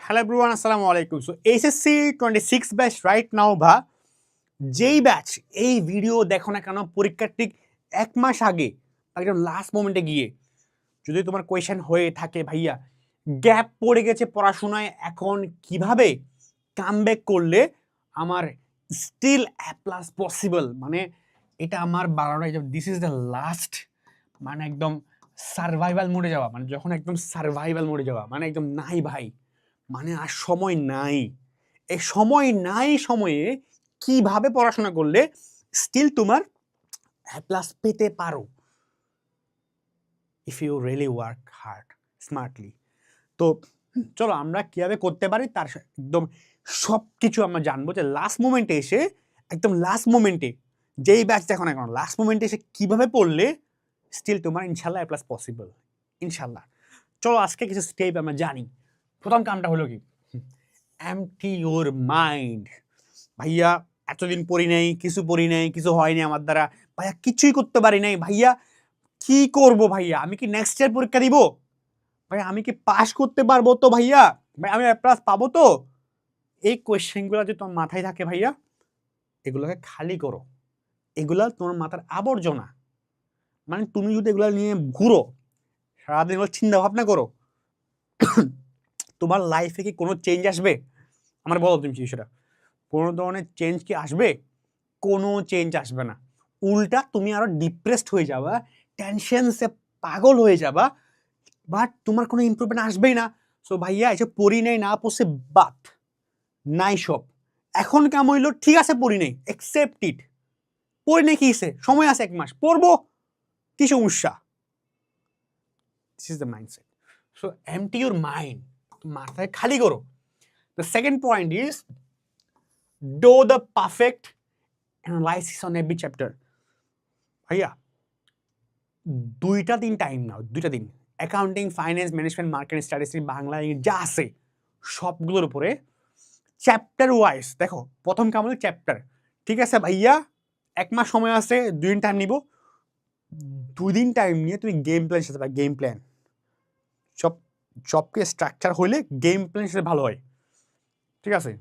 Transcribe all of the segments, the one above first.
Hello everyone, assalamu alaikum. So SSC 26 batch right now বা যেই batch এই video দেখো না কেন পরীক্ষার ঠিক এক মাস আগে একদম লাস্ট মোমেন্টে গিয়ে যদি তোমার কোয়েশ্চেন হয়ে থাকে ভাইয়া গ্যাপ পড়ে গেছে পড়াশোনায়, এখন কিভাবে কামব্যাক করলে আমার স্টিল এ প্লাস পসিবল, মানে এটা আমার বাড়ানো, দিস ইজ দ্য লাস্ট, মানে একদম সার্ভাইভাল মোডে যাওয়া, মানে যখন একদম সার্ভাইভাল মোডে যাওয়া, মানে একদম নাই ভাই, মানে আর সময় নাই। এই সময় নাই, সময়ে কিভাবে পড়াশোনা করলে স্টিল তোমার এ প্লাস পেতে পারো if you really work hard smartly. তো চলো আমরা কিভাবে করতে পারি তার একদম সব কিছু আমরা জানবো, যে লাস্ট মোমেন্টে এসে, একদম লাস্ট মোমেন্টে যেই ব্যাচ দেখো না কেন লাস্ট মোমেন্টে এসে কিভাবে পড়লে স্টিল তোমার ইনশাল্লাহ এ প্লাস পসিবল ইনশাল্লাহ। চলো আজকে কিছু স্টেপ আমরা জানি। প্রথম কামটা হলো কি, এমটি ইউর মাইন্ড। ভাইয়া এতদিন পড়ি নাই, কিছু পড়ি নাই, কিছু হয়নি আমার দ্বারা, ভাইয়া কিছুই করতে পারি নাই, ভাইয়া কি করব, ভাইয়া আমি কি নেক্সট ইয়ার পরীক্ষা দিব, ভাই আমি কি পাস করতে পারবো তো, ভাইয়া ভাই আমি এ প্লাস পাবো তো। এই কোয়েশ্চেনগুলো যদি তোমার মাথায় থাকে ভাইয়া, এগুলোকে খালি করো, এগুলা তোমার মাথার আবর্জনা। মানে তুমি যদি এগুলো নিয়ে ঘুরো সারাদিন এগুলো চিন্তা ভাবনা করো, তোমার লাইফে কি কোনো চেঞ্জ আসবে? আমার বলো তুমি সেটা, কোনো ধরনের চেঞ্জ কি আসবে? কোনো চেঞ্জ আসবে না, উল্টা তুমি আরো ডিপ্রেসড হয়ে যাবা, টেনশনসে পাগল হয়ে যাবা, বাট তোমার কোনো ইমপ্রুভমেন্ট আসবেই না। সো ভাইয়া এসব পড়ি নেই না পড়ছে বাট নাই সব, এখন কেমন হইলো, ঠিক আছে পড়ি নেই, অ্যাকসেপ্ট ইট, পড়ি নেই কি হইছে, সময় আছে এক মাস পড়বো, কি সমস্যা? This is the mindset. So empty your mind, মাথায় খালি করো। The second point is do the perfect analysis on every chapter. ভাইয়া 2টা দিন টাইম নাও, 2টা দিন, accounting, finance, management, marketing, strategy, Bangla, যা আছে সবগুলোর উপরে চ্যাপ্টার ওয়াইজ দেখো। প্রথম কাম হলো চ্যাপ্টার, ঠিক আছে ভাইয়া এক মাস সময় আছে, 2 দিন টাইম নিব, 2 দিন টাইম নিয়ে তুমি গেম প্ল্যান সাথে পারো, গেম প্ল্যান সবকে স্ট্রাকচার হইলে গেম প্ল্যান সাথে ভালো হয়, ঠিক আছে।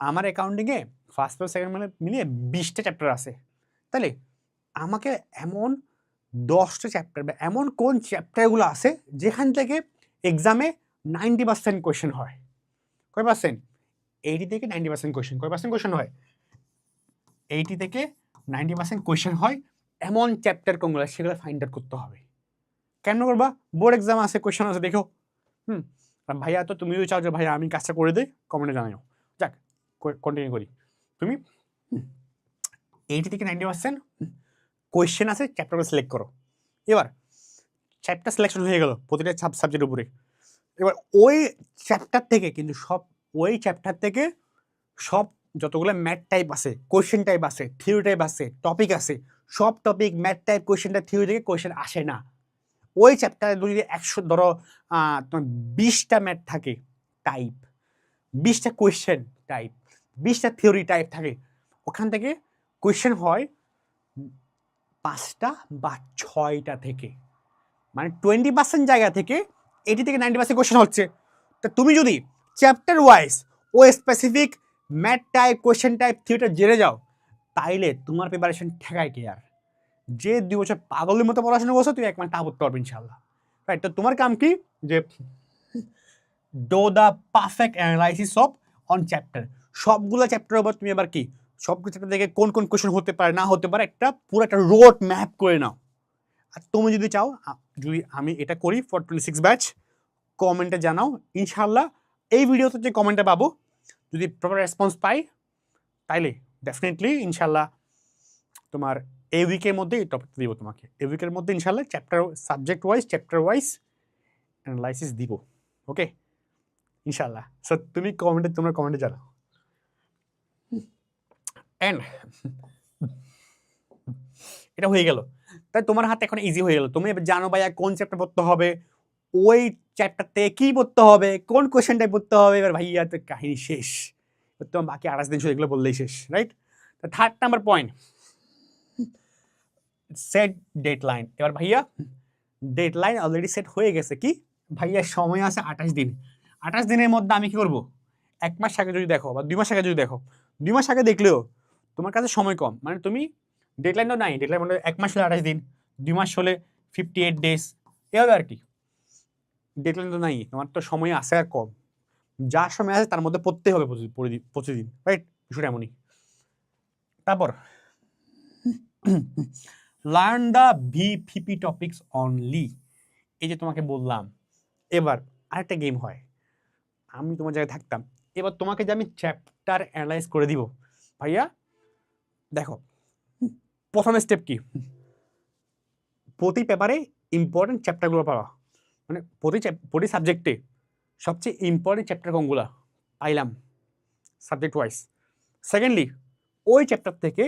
আমার অ্যাকাউন্টিংয়ে ফার্স্ট পেপার সেকেন্ড পেপার মিলিয়ে 20টা চ্যাপ্টার আছে, তাহলে আমাকে এমন 10টা চ্যাপ্টার বা এমন কোন চ্যাপ্টারগুলো আছে যেখান থেকে এক্সামে 90% কোয়েশ্চেন হয়। কয় পার্সেন্ট? 80 থেকে 90% কোয়েশ্চেন। কয় পার্সেন্ট কোয়েশ্চেন হয়? 80 থেকে 90% কোয়েশ্চেন হয়। এমন চ্যাপ্টার কোনগুলো সেগুলো ফাইন্ড আউট করতে হবে। কেন করবা? বোর্ড এক্সাম আছে, কোয়েশ্চেন আছে, দেখো। ভাইয়া তো তুমিও চাও যে ভাইয়া আমি কাজটা করে দিই, কমেন্টে জানাও। যাক কন্টিনিউ করি। তুমি 80 থেকে 90% কোয়েশ্চেন আছে, চ্যাপ্টারগুলো সিলেক্ট করো। এবার চ্যাপ্টার সিলেকশন হয়ে গেল প্রতিটা সাবজেক্টের উপরে। এবার ওই চ্যাপ্টার থেকে কিন্তু ওই চ্যাপ্টার থেকে সব যতগুলো ম্যাথ টাইপ আছে, কোয়েশ্চেন টাইপ আছে, থিওরি টাইপ আছে, টপিক আছে, সব topic math type question type theory থেকে কোয়েশ্চেন আসে না। ওই চ্যাপ্টারে যদি 100 ধরো তোমার 20টা ম্যাথ থাকে টাইপ, 20টা কোয়েশ্চেন টাইপ, 20টা থিওরি টাইপ থাকে, ওখান থেকে কোয়েশ্চেন হয় 5টা বা 6টা থেকে, মানে 20% জায়গা থেকে 80 থেকে 90% কোয়েশ্চেন হচ্ছে। তা তুমি যদি চ্যাপ্টার ওয়াইজ ও specific math type question type থিওরিটা জেনে যাও, তাইলে তোমার প্রিপারেশন ঠেকায় কি আর? যে 2 বছর পাগলের মতো পড়াশোনা করছো, তুমি 1 মাস তা পড়তে পারবে ইনশাল্লাহ। রাইট? তো তোমার কাম কি, যে do the perfect analysis of on chapter. সবগুলো চ্যাপ্টারের উপর তুমি এবার কি সবগুলো চ্যাপ্টার থেকে কোন কোন কোয়েশ্চেন হতে পারে না হতে পারে একটা পুরো একটা রোড ম্যাপ করে নাও। আর তুমি যদি চাও, যদি আমি এটা করি ফর 26 ব্যাচ, কমেন্টে জানাও ইনশাল্লাহ। এই ভিডিওতে যে কমেন্টে পাবো, যদি প্রপার রেসপন্স পাই, তাইলে ডেফিনেটলি ইনশাল্লাহ তোমার এই উইকের মধ্যে এই টপিক দিব তোমাকে। এই উইকের মধ্যে ইনশাল্লাহ chapter subject wise chapter wise analysis দিব। ওকে ইনশাল্লাহ। সো তুমি তোমার কমেন্টে জানাও। অ্যান্ড এটা হয়ে গেল, তাই তোমার হাতে এখন ইজি হয়ে গেল। তুমি এবার জানো ভাইয়া কোন চ্যাপ্টার পড়তে হবে, ওই চ্যাপ্টার থেকে কি পড়তে হবে, কোন কোয়েশ্চেনটাই পড়তে হবে। এবার ভাইয়া তো কাহিনী শেষ, তোমার বাকি 28 দিন শুধু এগুলো বললেই শেষ। Right? Third number point, set deadline. এবার ভাইয়া ডেডলাইন অলরেডি সেট হয়ে গেছে, কি ভাইয়া সময় আছে 28 দিন। 28 দিনের মধ্যে আমি কি করবো, 1 মাস আগে যদি দেখো বা 2 মাস আগে যদি দেখো, 2 মাস আগে দেখলেও তোমার কাছে সময় কম, মানে তুমি ডেডলাইন তো নাই, ডেডলাইন মানে 1 মাস হলে 28 দিন, 2 মাস হলে 58 ডেজ, এভাবে আর কি, ডেডলাইন তো নাই, তোমার তো সময় আছে আর কম, যা সময় আছে তার মধ্যে পড়তে হবে প্রতিদিন, রাইট, বিষয়টা এমনই। তারপর learn the VPP topics only, এই যে তোমাকে বললাম, এবার আরেকটা গেম হয়, আমি তোমার জায়গায় থাকতাম, এবার তোমাকে যে আমি চ্যাপ্টার অ্যানালাইজ করে দিব, ভাইয়া দেখো প্রথম স্টেপ কি, প্রতি পেপারে ইম্পর্টেন্ট চ্যাপ্টারগুলো পাওয়া, মানে প্রতি সাবজেক্টে সবচেয়ে ইম্পর্টেন্ট চ্যাপ্টার কোনগুলো পাইলাম সাবজেক্ট ওয়াইজ। সেকেন্ডলি ওই চ্যাপ্টার থেকে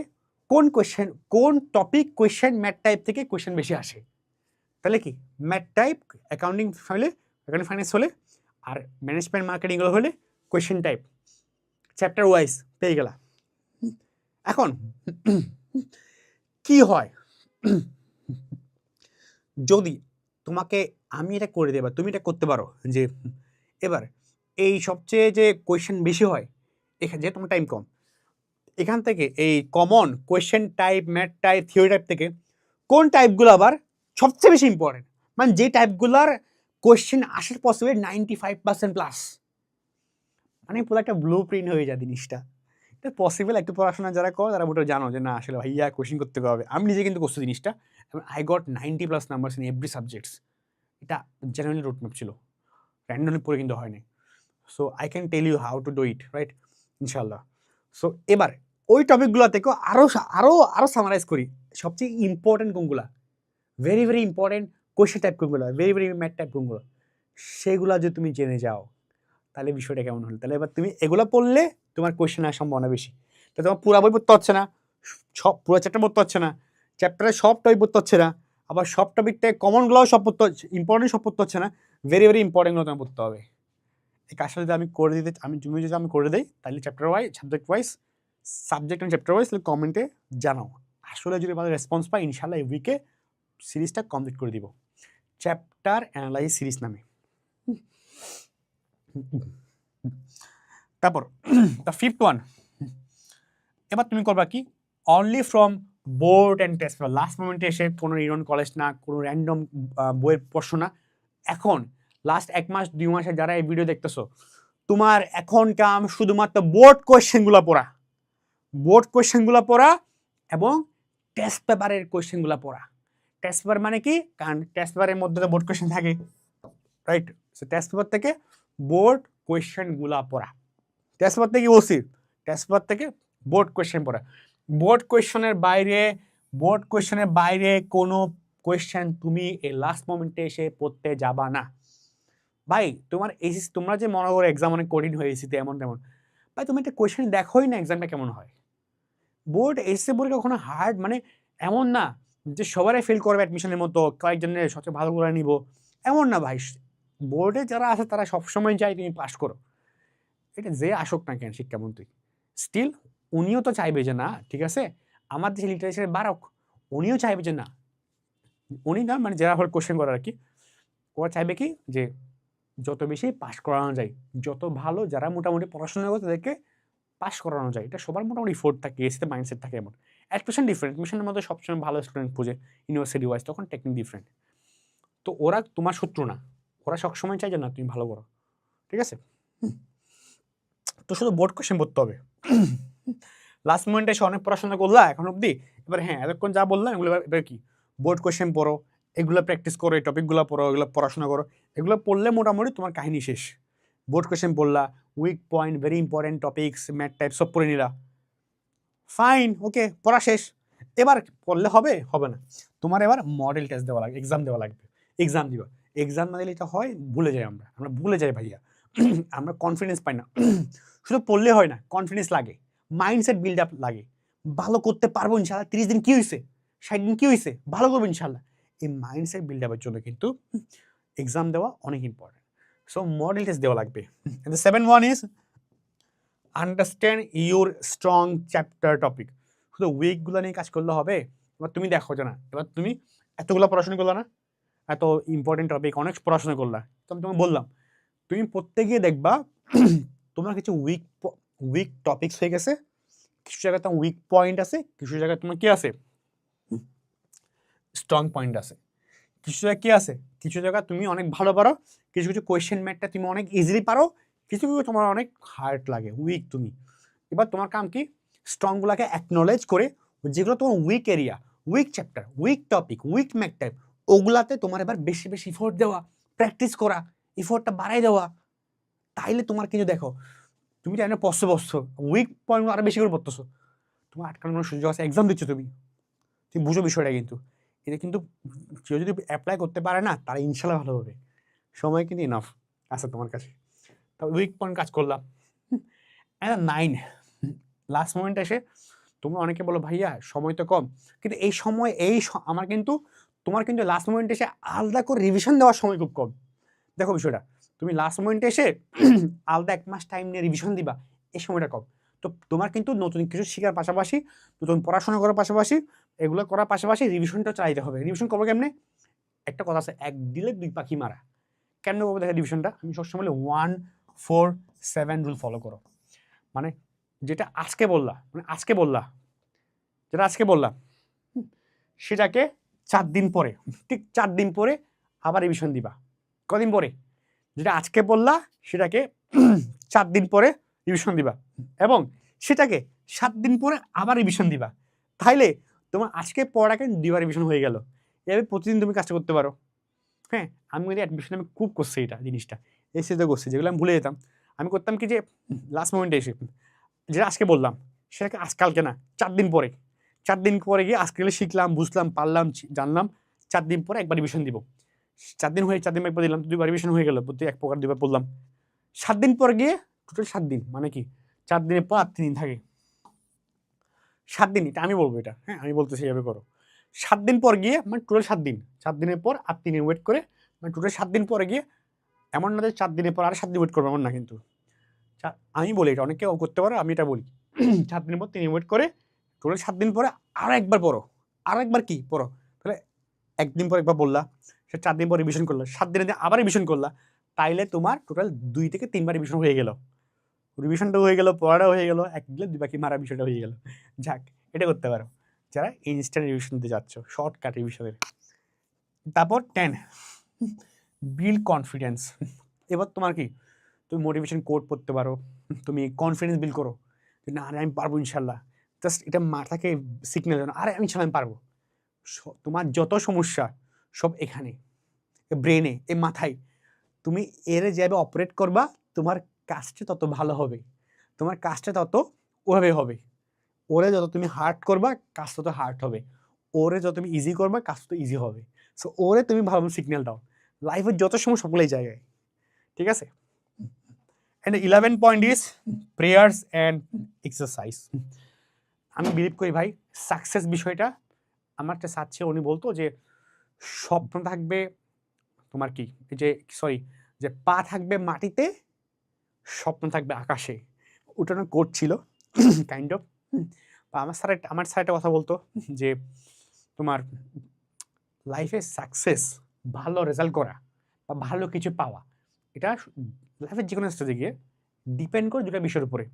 কোন টপিক কোয়েশ্চেন ম্যাথ টাইপ থেকে কোয়েশ্চেন বেশি আসে, তাহলে কি ম্যাথ টাইপ অ্যাকাউন্টিং ফাইন্যান্স হলে, আর ম্যানেজমেন্ট মার্কেটিংগুলো হলে কোয়েশ্চেন টাইপ চ্যাপ্টার ওয়াইজ পেয়ে গেলা। এখন কি হয় যদি তোমাকে আমি এটা করে দেবা, তুমি এটা করতে পারো যে এবার এই সবচেয়ে যে কোয়েশ্চেন বেশি হয় এখানে, যে তোমার টাইম কম, এখান থেকে এই common question type math type theory type থেকে কোন টাইপগুলো আবার সবচেয়ে বেশি ইম্পর্টেন্ট, মানে যে টাইপগুলোর কোয়েশ্চেন আসার পসিবল 95% প্লাস, মানে পুরো একটা ব্লু প্রিন্ট হয়ে যায় জিনিসটা। এটা পসিবল, একটু পড়াশোনা যারা করো তারা মোটেও জানো যে না আসলে ভাইয়া কোয়েশ্চেন করতে হবে, আমি নিজে কিন্তু করছি জিনিসটা, I got 90+ numbers in every subjects, এটা জেনুইনলি রুটম্যাপ ছিল, র্যান্ডমলি পড়ে কিন্তু হয়নি। So I can tell you how to do it, right, ইনশাল্লাহ। সো এবার ওই টপিকগুলো থেকেও আরও আরও আরও সামারাইজ করি, সবচেয়ে ইম্পর্টেন্ট কোনগুলা, very very important question type কোনগুলো, ভেরি ভেরি ম্যাথ টাইপ কোনগুলো, সেগুলো যদি তুমি জেনে যাও তাহলে বিষয়টা কেমন হলো, তাহলে এবার তুমি এগুলো পড়লে তোমার কোয়েশ্চেন আসার সম্ভাবনা বেশি, তো তোমার পুরো বই পড়তে হচ্ছে না, সব পুরো চ্যাপ্টার পড়তে হচ্ছে না, চ্যাপ্টারে সব টপিক পড়তে হচ্ছে না, আবার সব টপিক থেকে কমনগুলোও সব পড়তে হচ্ছে, ইম্পর্টেন্ট সব পড়তে হচ্ছে না, ভেরি ভেরি ইম্পর্টেন্টগুলো তোমার পড়তে হবে। এই কাজটা যদি আমি করে দিতে তুমি যদি আমি করে দিই তাহলে chapter wise subject and chapter wise কমেন্টে জানাও, আসলে যদি আমাদের রেসপন্স পাই ইনশাল্লাহ এই উইকে সিরিজটা কমপ্লিট করে দিব, চ্যাপ্টার অ্যানালাইজ সিরিজ নামে। তারপর দ্য ফিফথ ওয়ান, এবার তুমি করবা কি, only from board and test paper, last মোমেন্টে এসে কোনো ইউনিয়ন কলেজ না, কোনো র্যান্ডম বইয়ের প্রশ্ন না, এখন লাস্ট 1 মাস 2 মাসে যারা এই ভিডিও দেখতেছো, তোমার এখন কাম শুধুমাত্র বোর্ড কোয়েশ্চেনগুলো পড়া এবং টেস্ট পেপারের কোয়েশ্চেনগুলো পড়া। টেস্ট পেপার মানে কি, কারণ টেস্ট পেপারের মধ্যে তো বোর্ড কোয়েশ্চেন থাকে, রাইট, সো টেস্ট পেপার থেকে বোর্ড কোয়েশ্চেনগুলো পড়া, টেস্ট পেপার থেকে বলছি, টেস্ট পেপার থেকে বোর্ড কোয়েশ্চেন পড়া, বোর্ড কোয়েশ্চেনের বাইরে কোনো কোয়েশ্চেন তুমি এই লাস্ট মোমেন্টে এসে পড়তে যাবা না ভাই। তোমরা যে মনে করো এক্সাম অনেক কঠিন হয়ে এসেছে এমন তেমন, ভাই তুমি একটা কোয়েশ্চেন দেখোই না এক্সামটা কেমন হয়, বোর্ড এসে পড়ে কখনো হার্ড, মানে এমন না যে সবারই ফেল করবে অ্যাডমিশনের মতো, কয়েকজনের সবচেয়ে ভালো করে নিব, এমন না ভাই, বোর্ডে যারা আছে তারা সবসময় চাই তুমি পাস করো, এটা যে আসুক না কেন শিক্ষামন্ত্রী, স্টিল উনিও তো চাইবে যে না ঠিক আছে আমার দেশে লিটারেচার বাড়ক, উনিও চাইবে যে না, উনি না মানে যারা হল কোশ্চেন করার আর কি, ওরা চাইবে কি যে যত বেশি পাস করানো যায়, যত ভালো যারা মোটামুটি পড়াশোনা করে তাদেরকে পাস করানো যায়, এটা সবার মোটামুটি ফোর্ট থাকে, এসিতে মাইন্ডসেট থাকে এমন। অ্যাডমিশন ডিফারেন্ট, অ্যাডমিশনের মধ্যে সবসময় ভালো স্টুডেন্ট খুঁজে ইউনিভার্সিটি ওয়াইজ, তখন টেকনিক ডিফারেন্ট, তো ওরা তোমার শত্রু না, ওরা সবসময় চাই যে না তুমি ভালো করো, ঠিক আছে। তো শুধু বোর্ড কোয়েশ্চেন পড়তে হবে, লাস্ট মোমেন্টে এসে অনেক পড়াশোনা করলা এখন অবধি, এবার হ্যাঁ এতক্ষণ যা বললাম এগুলো এবার কি বোর্ড কোয়েশ্চেন পড়ো, এগুলো প্র্যাকটিস করো, এই টপিকগুলো পড়ো, এগুলো পড়াশোনা করো, এগুলো পড়লে মোটামুটি তোমার কাহিনী শেষ। বোর্ড কোয়েশ্চেন পড়লা, weak point very important topics math type সব পড়ে নিলা, ফাইন, ওকে, পড়া শেষ। এবার পড়লে হবে না, তোমার এবার মডেল টেস্ট দেওয়া লাগবে, এক্সাম দেওয়া লাগবে, এক্সাম দিবা, এক্সাম না দিলে এটা হয় ভুলে যাই আমরা ভুলে যাই ভাইয়া, আমরা কনফিডেন্স পাই না, শুধু পড়লে হয় না, কনফিডেন্স লাগে, মাইন্ডসেট বিল্ড আপ লাগে, ভালো করতে পারবো ইনশাল্লাহ, 30 দিন কি হয়েছে, 60 দিন কি হয়েছে, ভালো করবো ইনশাল্লাহ, এই মাইন্ডসেট বিল্ড আপের জন্য কিন্তু এক্সাম দেওয়া অনেক ইম্পর্টেন্ট, সো মডেল টেস্ট দেওয়া লাগবে। And the 7th one is understand your strong chapter topic, শুধু উইকগুলো নিয়ে কাজ করলে হবে, এবার তুমি দেখো যে না, এবার তুমি এতগুলো পড়াশোনা করলো না, এত ইম্পর্টেন্ট টপিক অনেক পড়াশোনা করলা, তো আমি তোমাকে বললাম তুমি পড়তে গিয়ে দেখবা তোমার কিছু উইক টপিকস হয়ে গেছে, কিছু জায়গায় তোমার উইক পয়েন্ট আছে, কিছু জায়গায় তোমার কি আছে স্ট্রং পয়েন্ট আছে, কিছু জায়গায় কি আছে, কিছু জায়গায় তুমি অনেক ভালো পারো, কিছু কিছু কোয়েশ্চেন ম্যাথটা তুমি অনেক ইজিলি পারো, কিছু কিছু তোমার অনেক হার্ড লাগে, উইক তুমি। এবার তোমার কাম কি স্ট্রংগুলোকে অ্যাকনোলেজ করে যেগুলো তোমার weak area, weak chapter, weak topic, weak math type, ওগুলাতে তোমার এবার বেশি বেশি ইফোর্ট দেওয়া, প্র্যাকটিস করা, ইফোর্টটা বাড়াই দেওয়া। তাইলে তোমার কিন্তু দেখো তুমি জানো পড়ছো উইক পয়েন্ট আরো বেশি করে পড়তেছো, তোমার আটকানোর সুযোগ আছে, এক্সাম দিচ্ছ তুমি বুঝো বিষয়টা। কিন্তু এটা কিন্তু কেউ যদি অ্যাপ্লাই করতে পারে না তারা ইনশাল্লাহ ভালো হবে, সময় কিন্তু ইনাফ আছে তোমার কাছে। তা উইক পয়েন্ট কাজ করলাম, 9 লাস্ট মোমেন্টে এসে তোমরা অনেকে বলো ভাইয়া সময় তো কম, কিন্তু এই সময় আমার কিন্তু তোমার কিন্তু লাস্ট মোমেন্টে এসে আলাদা করে রিভিশন দেওয়ার সময় খুব কম। দেখো বিষয়টা, তুমি লাস্ট মোমেন্টে এসে আলাদা 1 মাস টাইম নিয়ে রিভিশন দিবা, এই সময়টা কম। তো তোমার কিন্তু নতুন কিছু শেখার পাশাপাশি, নতুন পড়াশোনা করার পাশাপাশি, এগুলো করার পাশাপাশি রিভিশনটা চালাইতে হবে। রিভিশন করবো কেমনে? একটা কথা আছে, 1 দিলে 2 পাখি মারা। কেমনে করবো দেখো রিভিশনটা? আমি সবসময় 1-4-7 রুল ফলো করো। মানে যেটা আজকে বললা, যেটা আজকে বললাম সেটাকে 4 দিন পরে, ঠিক 4 দিন পরে আবার রিভিশন দিবা। কদিন পরে? যেটা আজকে বললা সেটাকে 4 দিন পরে রিভিশন দিবা, এবং সেটাকে 7 দিন পরে আবার রিভিশন দিবা। তাইলে তোমার আজকে পড়াটাকে 2 বার রিভিশন হয়ে গেল। এভাবে প্রতিদিন তুমি কাজটা করতে পারো। হ্যাঁ, আমি কিন্তু অ্যাডমিশনে আমি খুব করছি এটা জিনিসটা, এই সেটা করছি, যেগুলো আমি ভুলে যেতাম। আমি করতাম কি যে লাস্ট মোমেন্টে এসে যেটা আজকে বললাম সেটাকে আজকালকে না, 4 দিন পরে, 4 দিন পরে গিয়ে আজকে শিখলাম, বুঝলাম, পারলাম, জানলাম, 4 দিন পরে একবার রিভিশন দিব। 4 দিন হয়ে 4 দিন একবার দিলাম, 2 বার রিভিশন হয়ে গেল, প্রতি এক প্রকার 2 বার পড়লাম। 7 দিন পর গিয়ে টোটাল 7 দিন, মানে কি 4 দিনের পর 8 দিন থাকে, 7 দিন, এটা আমি বলবো, এটা হ্যাঁ আমি বলতেছি এইভাবে করো। 7 দিন পর গিয়ে মানে টোটাল 7 দিন, 4 দিনের পর 8 দিন ওয়েট করে, মানে টোটাল 7 দিন পরে গিয়ে, এমন না যে 4 দিনের পর আর 7 দিন ওয়েট করবো, এমন না কিন্তু। আমি বলি এটা, অনেকে করতে পারো, আমি এটা বলি 7 দিনের পর 3 ওয়েট করে টোটাল 7 দিন পরে আরো একবার পড়ো, আরো একবার কি পড়ো, তাহলে 1 দিন পর একবার বললা, সে 4 দিন পর রিভিশন করলা, 7 দিনে আবার রিভিশন করলা, তাইলে তোমার টোটাল 2 থেকে 3 বার রিভিশন হয়ে গেল, রিভিশনটা হয়ে গেল, পড়াটা হয়ে গেল, 1 দিলে 2 বাকি মারা বিষয়টা হয়ে গেল। যাক, এটা করতে পারো যারা ইনস্ট্যান্ট রিভিশন দিতে যাচ্ছ, শর্টকাট রিভিশনের। তারপর 10 বিল্ড কনফিডেন্স। এবার তোমার কি, তুমি মোটিভেশন কোড পড়তে পারো, তুমি কনফিডেন্স বিল্ড করো যে না আরে আমি পারবো ইনশাল্লাহ, জাস্ট এটা মাথাকে সিগন্যাল দেয়, আরে আমি ইনশাল্লাহ আমি পারবো। তোমার যত সমস্যা সব এখানে, ব্রেনে, এই মাথায়, তুমি এর যেভাবে অপারেট করবা তোমার কাজটা তত ভালো হবে, তোমার কাজটা তত ওভাবে হবে। ওরে যত তুমি হার্ড করবা কাজ তত হার্ড হবে, ওরে যত তুমি ইজি করবা কাজ তত ইজি হবে। সো ওরে তুমি ভালো সিগন্যাল দাও, লাইফের যত সময় সকলেই জায়গায়, ঠিক আছে। And 11 point is prayers and exercise. আমি বিলিভ করি ভাই সাকসেস বিষয়টা, আমার একটা স্যার ছিল, উনি বলতো যে স্বপ্ন থাকবে তোমার কি যে যে পা থাকবে মাটিতে, স্বপ্ন থাকবে আকাশে। ওটা না কোট ছিল কাইন্ড অফ। আমার স্যার একটা কথা বলতো যে তোমার লাইফে সাকসেস, ভালো রেজাল্ট করা বা ভালো কিছু পাওয়া, এটা লাইফের যে কোনো স্টেজে গিয়ে ডিপেন্ড করে 2টা বিষয়ের উপরে।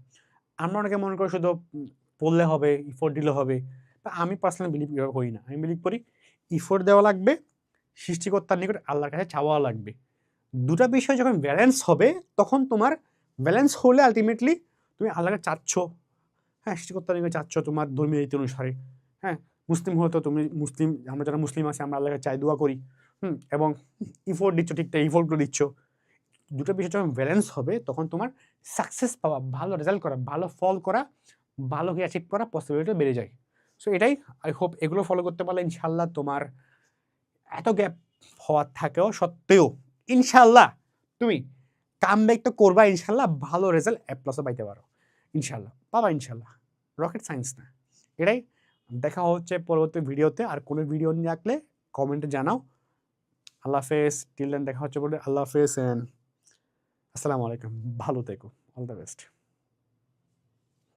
আমরা অনেকে মনে করি শুধু পড়লে হবে, ইফোর্ট দিলে হবে, বা আমি পার্সোনালি বিলিভ করি না। আমি বিলিভ করি ইফোর্ট দেওয়া লাগবে, সৃষ্টিকর্তার নিকট আল্লাহর কাছে চাওয়া লাগবে। 2টা বিষয় যখন ব্যালেন্স হবে তখন তোমার ব্যালেন্স হলে আলটিমেটলি তুমি আল্লাহকে চাচ্ছ, হ্যাঁ সৃষ্টিকর্তার নিকট চাচ্ছ তোমার ধর্মীয় রীতি অনুসারে, হ্যাঁ মুসলিম হয়তো তুমি মুসলিম, আমরা যারা মুসলিম আছি আমরা আল্লাহকে চাই, দোয়া করি, এবং ইফোর্ট দিচ্ছ, ঠিকঠাক ইফোর্টগুলো দিচ্ছ। 2টা বিষয় যখন ব্যালেন্স হবে তখন তোমার সাকসেস পাওয়া, ভালো রেজাল্ট করা, ভালো ফল করা, ভালো অ্যাচিভ করা পসিবিলিটি বেড়ে যায়। সো এটাই, আই হোপ এগুলো ফলো করতে পারলে ইনশাল্লাহ তোমার এত গ্যাপ হওয়ার থাকেও সত্ত্বেও ইনশাল্লাহ তুমি কামব্যাক তো করবা, ইনশাল্লাহ ভালো রেজাল্ট A+ পাইতে পারো, ইনশাল্লাহ পাবা, ইনশাল্লাহ রকেট সায়েন্স না। এটাই, দেখা হচ্ছে পরবর্তী ভিডিওতে। আর কোনো ভিডিও নিয়ে রাখলে কমেন্টে জানাও। আল্লাহ হাফেজ, টিল দেন দেখা হচ্ছে বলে আল্লাহ হাফেজ, অ্যান্ড আসসালামু আলাইকুম, ভালো থেকো, অল দ্য বেস্ট।